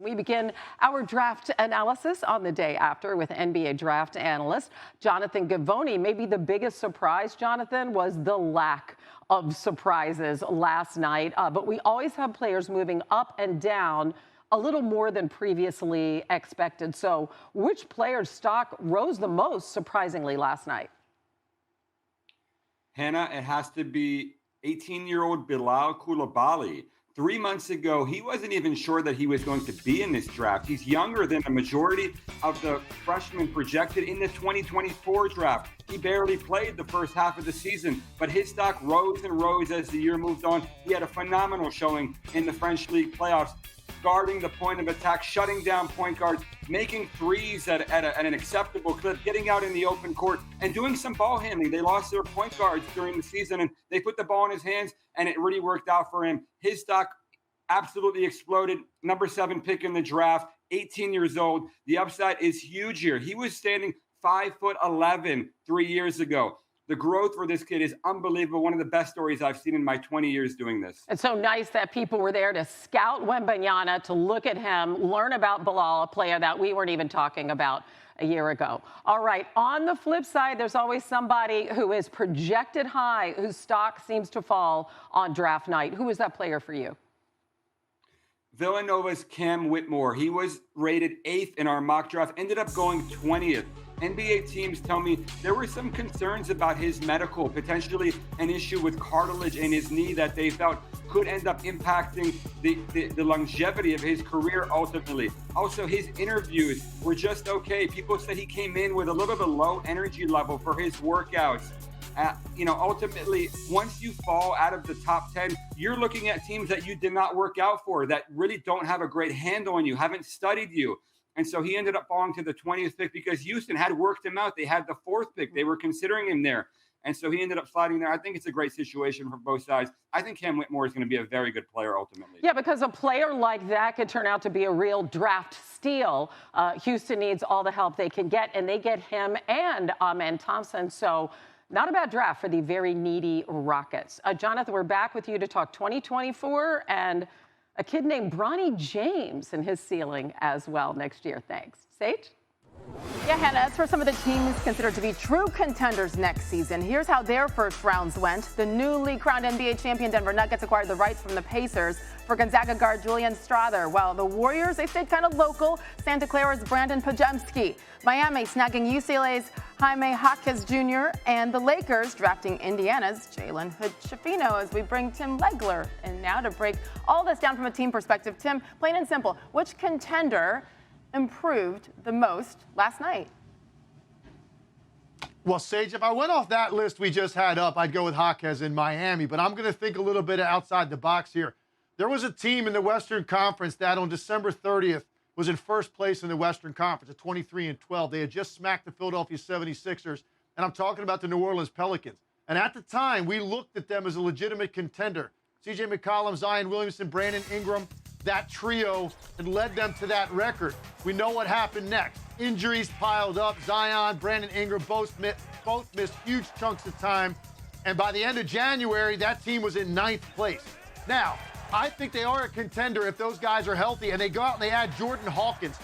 We begin our draft analysis on the day after with NBA draft analyst Jonathan Givony. Maybe the biggest surprise, Jonathan, was the lack of surprises last night. But we always have players moving up and down a little more than previously expected. So which player's stock rose the most, surprisingly, last night? Hannah, it has to be 18-year-old Bilal Coulibaly. 3 months ago, he wasn't even sure that he was going to be in this draft. He's younger than the majority of the freshmen projected in the 2024 draft. He barely played the first half of the season, but his stock rose and rose as the year moved on. He had a phenomenal showing in the French League playoffs, guarding the point of attack, shutting down point guards, making threes at an acceptable clip, getting out in the open court, and doing some ball handling. They lost their point guards during the season, and they put the ball in his hands, and it really worked out for him. His stock absolutely exploded. Number 7 pick in the draft, 18 years old. The upside is huge here. He was standing 5'11" 3 years ago. The growth for this kid is unbelievable. One of the best stories I've seen in my 20 years doing this. It's so nice that people were there to scout Wembanyama, to look at him, learn about Bilal, a player that we weren't even talking about a year ago. All right, on the flip side, there's always somebody who is projected high, whose stock seems to fall on draft night. Who is that player for you? Villanova's Cam Whitmore. He was rated 8th in our mock draft, ended up going 20th. NBA teams tell me there were some concerns about his medical, potentially an issue with cartilage in his knee that they felt could end up impacting the longevity of his career ultimately. Also, his interviews were just okay. People said he came in with a little bit of a low energy level for his workouts. Ultimately, once you fall out of the top 10, you're looking at teams that you did not work out for, that really don't have a great handle on you, haven't studied you. And so he ended up falling to the 20th pick because Houston had worked him out. They had the 4th pick. They were considering him there. And so he ended up sliding there. I think it's a great situation for both sides. I think Cam Whitmore is going to be a very good player ultimately. Yeah, because a player like that could turn out to be a real draft steal. Houston needs all the help they can get, and they get him and Amen Thompson. So not a bad draft for the very needy Rockets. Jonathan, we're back with you to talk 2024 and a kid named Bronny James and his ceiling as well next year. Thanks. Sage? Yeah, Hannah, as for some of the teams considered to be true contenders next season, here's how their first rounds went. The newly crowned NBA champion Denver Nuggets acquired the rights from the Pacers for Gonzaga guard Julian Strawther, while the Warriors, they stayed kind of local. Santa Clara's Brandon Pajemski. Miami snagging UCLA's Jaime Jaquez Jr. and the Lakers drafting Indiana's Jalen Hood-Schifino as we bring Tim Legler in now to break all this down from a team perspective. Tim, plain and simple, which contender improved the most last night? Well, Sage, if I went off that list we just had up, I'd go with Jaquez in Miami, but I'm going to think a little bit outside the box here. There was a team in the Western Conference that on December 30th was in first place in the Western Conference at 23-12. They had just smacked the Philadelphia 76ers, and I'm talking about the New Orleans Pelicans. And at the time, we looked at them as a legitimate contender. C.J. McCollum, Zion Williamson, Brandon Ingram, that trio had led them to that record. We know what happened next. Injuries piled up. Zion, Brandon Ingram both missed huge chunks of time. And by the end of January, that team was in 9th place. Now, I think they are a contender if those guys are healthy and they go out and they add Jordan Hawkins.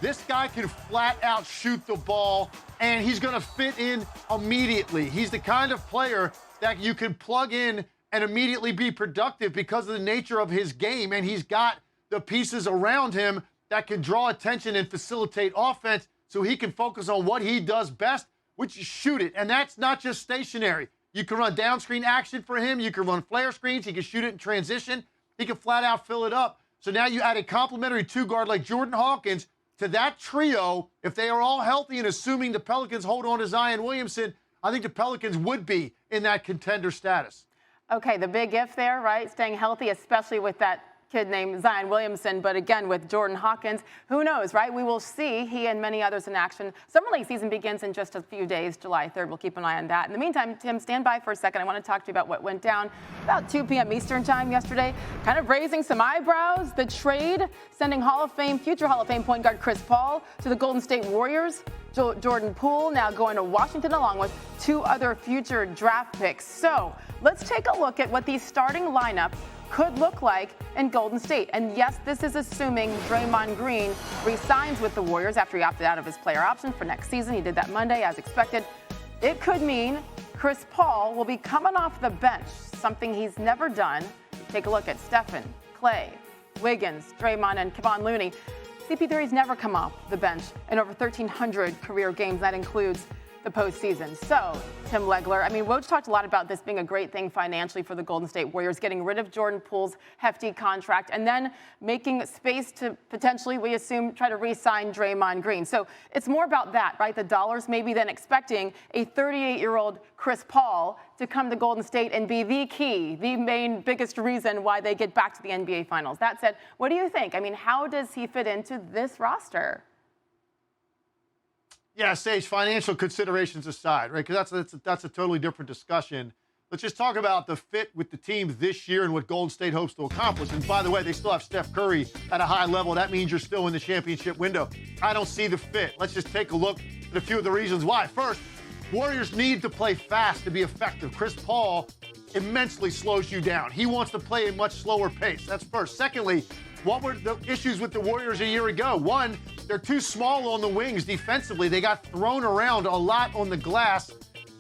This guy can flat out shoot the ball, and he's going to fit in immediately. He's the kind of player that you can plug in and immediately be productive because of the nature of his game, and he's got the pieces around him that can draw attention and facilitate offense so he can focus on what he does best, which is shoot it. And that's not just stationary. You can run down screen action for him. You can run flare screens. He can shoot it in transition. He can flat out fill it up. So now you add a complimentary two-guard like Jordan Hawkins to that trio. If they are all healthy and assuming the Pelicans hold on to Zion Williamson, I think the Pelicans would be in that contender status. Okay, the big if there, right? Staying healthy, especially with that kid named Zion Williamson, but again, with Jordan Hawkins, who knows, right? We will see he and many others in action. Summer League season begins in just a few days, July 3rd. We'll keep an eye on that. In the meantime, Tim, stand by for a second. I want to talk to you about what went down about 2 p.m. Eastern time yesterday, kind of raising some eyebrows. The trade sending future Hall of Fame point guard Chris Paul to the Golden State Warriors. Jordan Poole now going to Washington along with 2 other future draft picks. So let's take a look at what the starting lineup could look like in Golden State. And yes, this is assuming Draymond Green re-signs with the Warriors after he opted out of his player option for next season. He did that Monday as expected. It could mean Chris Paul will be coming off the bench, something he's never done. Take a look at Stephen, Clay, Wiggins, Draymond, and Kevon Looney. CP3's never come off the bench in over 1,300 career games. That includes the postseason. So, Tim Legler, I mean, Woj talked a lot about this being a great thing financially for the Golden State Warriors, getting rid of Jordan Poole's hefty contract and then making space to potentially, we assume, try to re-sign Draymond Green. So it's more about that, right? The dollars maybe than expecting a 38-year-old Chris Paul to come to Golden State and be the key, the main biggest reason why they get back to the NBA Finals. That said, what do you think? I mean, how does he fit into this roster? Yeah, Sage, financial considerations aside, right? Because that's a totally different discussion. Let's just talk about the fit with the team this year and what Golden State hopes to accomplish. And by the way, they still have Steph Curry at a high level. That means you're still in the championship window. I don't see the fit. Let's just take a look at a few of the reasons why. First, Warriors need to play fast to be effective. Chris Paul immensely slows you down. He wants to play a much slower pace. That's first. Secondly, what were the issues with the Warriors a year ago? One, they're too small on the wings defensively. They got thrown around a lot on the glass,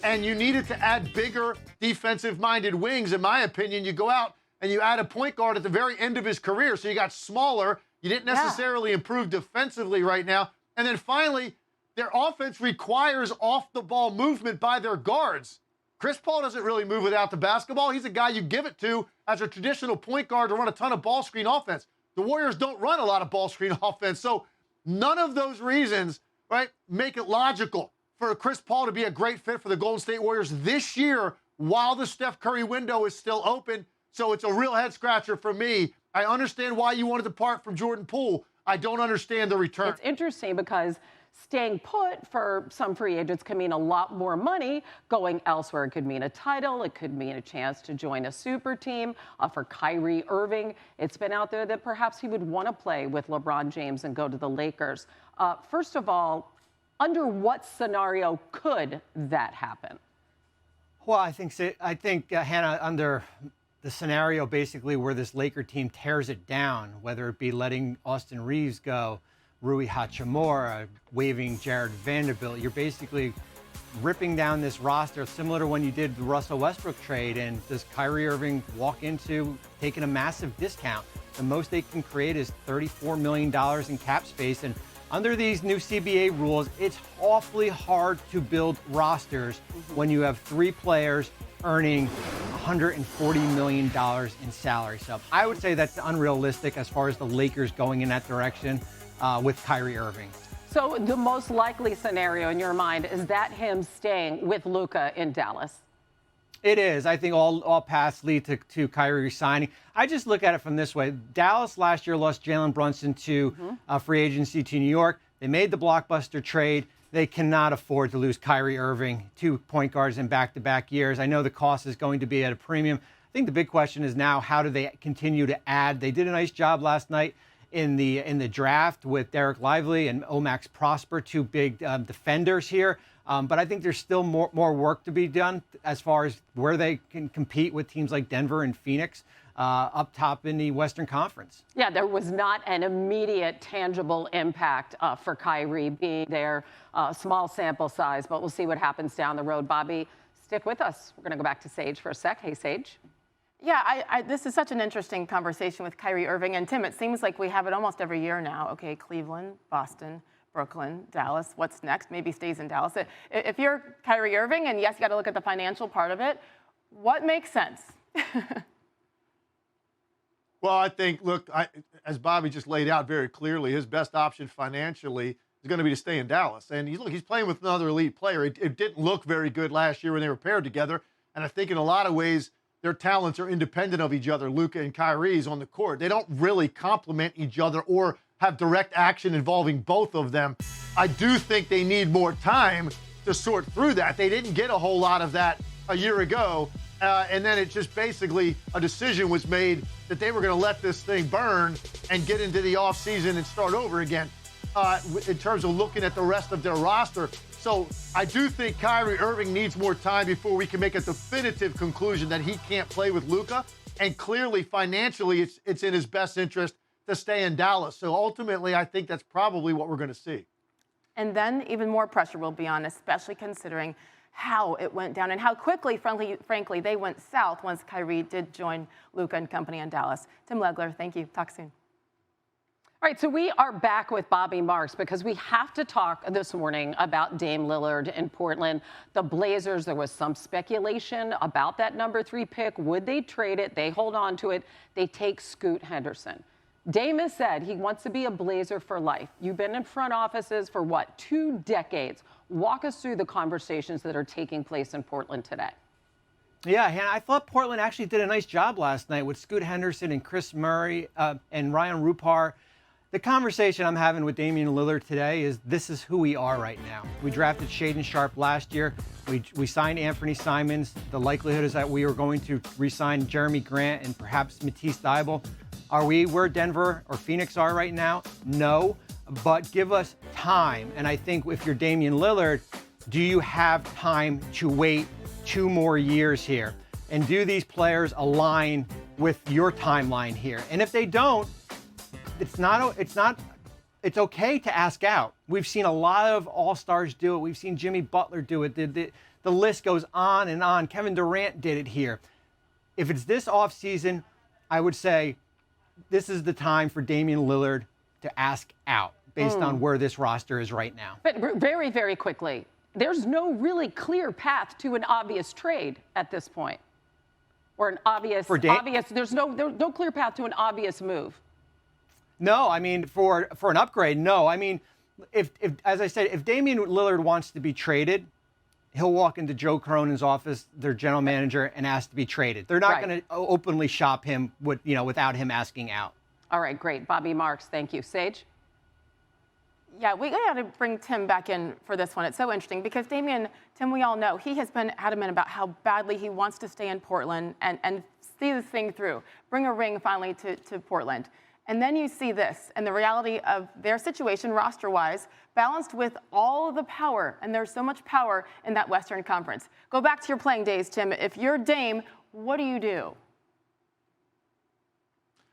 and you needed to add bigger defensive-minded wings. In my opinion, you go out and you add a point guard at the very end of his career, so you got smaller. You didn't necessarily improve defensively right now. And then finally, their offense requires off-the-ball movement by their guards. Chris Paul doesn't really move without the basketball. He's a guy you give it to as a traditional point guard to run a ton of ball screen offense. The Warriors don't run a lot of ball screen offense, so none of those reasons, right, make it logical for Chris Paul to be a great fit for the Golden State Warriors this year while the Steph Curry window is still open. So it's a real head-scratcher for me. I understand why you wanted to part from Jordan Poole. I don't understand the return. It's interesting because staying put for some free agents can mean a lot more money. Going elsewhere, it could mean a title. It could mean a chance to join a super team. For Kyrie Irving, it's been out there that perhaps he would want to play with LeBron James and go to the Lakers. First of all, under what scenario could that happen? Well, I think Hannah, under the scenario basically where this Laker team tears it down, whether it be letting Austin Reeves go, Rui Hachimura, waiving Jared Vanderbilt. You're basically ripping down this roster similar to when you did the Russell Westbrook trade. And does Kyrie Irving walk into taking a massive discount? The most they can create is $34 million in cap space. And under these new CBA rules, it's awfully hard to build rosters when you have three players earning $140 million in salary. So I would say that's unrealistic as far as the Lakers going in that direction. With Kyrie Irving. So the most likely scenario in your mind is that him staying with Luka in Dallas? It is. I think all paths lead to Kyrie resigning. I just look at it from this way. Dallas last year lost Jalen Brunson to free agency to New York. They made the blockbuster trade. They cannot afford to lose Kyrie Irving, 2 point guards in back-to-back years. I know the cost is going to be at a premium. I think the big question is now, how do they continue to add? They did a nice job last night in the draft with Derek Lively and Omax Prosper, two big defenders here. But I think there's still more work to be done as far as where they can compete with teams like Denver and Phoenix up top in the Western Conference. Yeah, there was not an immediate tangible impact for Kyrie being there. Small sample size, but we'll see what happens down the road. Bobby, stick with us. We're going to go back to Sage for a sec. Hey, Sage. Yeah, this is such an interesting conversation with Kyrie Irving. And Tim, it seems like we have it almost every year now. Okay, Cleveland, Boston, Brooklyn, Dallas. What's next? Maybe stays in Dallas. If you're Kyrie Irving, and yes, you got to look at the financial part of it, what makes sense? Well, I think, look, as Bobby just laid out very clearly, his best option financially is going to be to stay in Dallas. And he's playing with another elite player. It didn't look very good last year when they were paired together. And I think in a lot of ways, their talents are independent of each other. Luka and Kyrie's on the court. They don't really complement each other or have direct action involving both of them. I do think they need more time to sort through that. They didn't get a whole lot of that a year ago. And then it just basically a decision was made that they were going to let this thing burn and get into the offseason and start over again in terms of looking at the rest of their roster. So I do think Kyrie Irving needs more time before we can make a definitive conclusion that he can't play with Luka. And clearly, financially, it's in his best interest to stay in Dallas. So ultimately, I think that's probably what we're going to see. And then even more pressure will be on, especially considering how it went down and how quickly, frankly, they went south once Kyrie did join Luka and company in Dallas. Tim Legler, thank you. Talk soon. All right, so we are back with Bobby Marks because we have to talk this morning about Dame Lillard in Portland. The Blazers, there was some speculation about that number 3 pick. Would they trade it? They hold on to it. They take Scoot Henderson. Dame has said he wants to be a Blazer for life. You've been in front offices for, 2 decades. Walk us through the conversations that are taking place in Portland today. Yeah, Hannah, I thought Portland actually did a nice job last night with Scoot Henderson and Chris Murray and Ryan Rupar. The conversation I'm having with Damian Lillard today is this is who we are right now. We drafted Shaedon Sharpe last year. We signed Anthony Simons. The likelihood is that we are going to re-sign Jeremy Grant and perhaps Matisse Thybulle. Are we where Denver or Phoenix are right now? No, but give us time. And I think if you're Damian Lillard, do you have time to wait 2 more years here? And do these players align with your timeline here? And if they don't, it's okay to ask out. We've seen a lot of all-stars do it. We've seen Jimmy Butler do it. The list goes on and on. Kevin Durant did it here. If it's this offseason, I would say this is the time for Damian Lillard to ask out based on where this roster is right now. But very, very quickly, there's no really clear path to an obvious trade at this point. Or an obvious, there's no clear path to an obvious move. No, I mean, for an upgrade, no. I mean, if as I said, if Damian Lillard wants to be traded, he'll walk into Joe Cronin's office, their general manager, and ask to be traded. They're not going to openly shop him without him asking out. All right, great. Bobby Marks, thank you. Sage? Yeah, we got to bring Tim back in for this one. It's so interesting because Damian, Tim, we all know, he has been adamant about how badly he wants to stay in Portland and see this thing through, bring a ring finally to Portland. And then you see this and the reality of their situation roster-wise balanced with all of the power, and there's so much power in that Western Conference. Go back to your playing days, Tim. If you're Dame, what do you do?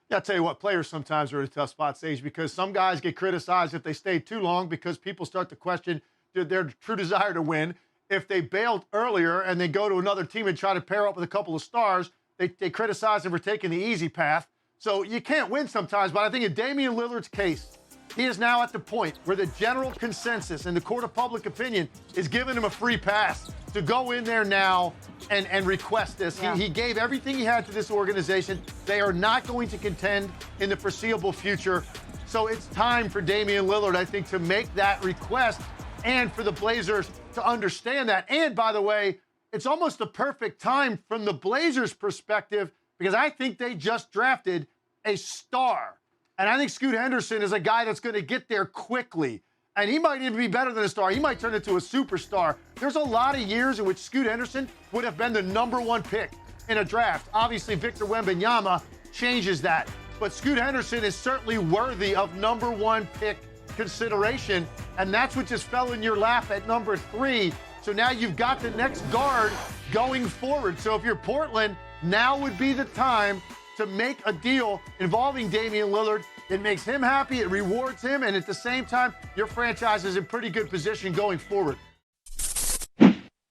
Yeah, I'll tell you what, players sometimes are in a tough spot, Sage, because some guys get criticized if they stay too long because people start to question their true desire to win. If they bailed earlier and they go to another team and try to pair up with a couple of stars, they criticize them for taking the easy path. So you can't win sometimes, but I think in Damian Lillard's case, he is now at the point where the general consensus and the court of public opinion is giving him a free pass to go in there now and request this. Yeah. He gave everything he had to this organization. They are not going to contend in the foreseeable future. So it's time for Damian Lillard, I think, to make that request and for the Blazers to understand that. And by the way, it's almost the perfect time from the Blazers' perspective because I think they just drafted a star. And I think Scoot Henderson is a guy that's going to get there quickly. And he might even be better than a star. He might turn into a superstar. There's a lot of years in which Scoot Henderson would have been the #1 pick in a draft. Obviously, Victor Wembanyama changes that. But Scoot Henderson is certainly worthy of #1 pick consideration. And that's what just fell in your lap at number 3. So now you've got the next guard going forward. So if you're Portland, now would be the time to make a deal involving Damian Lillard. It makes him happy, it rewards him, and at the same time, your franchise is in pretty good position going forward.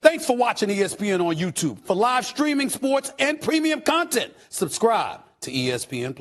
Thanks for watching ESPN on YouTube. For live streaming sports and premium content, subscribe to ESPN+.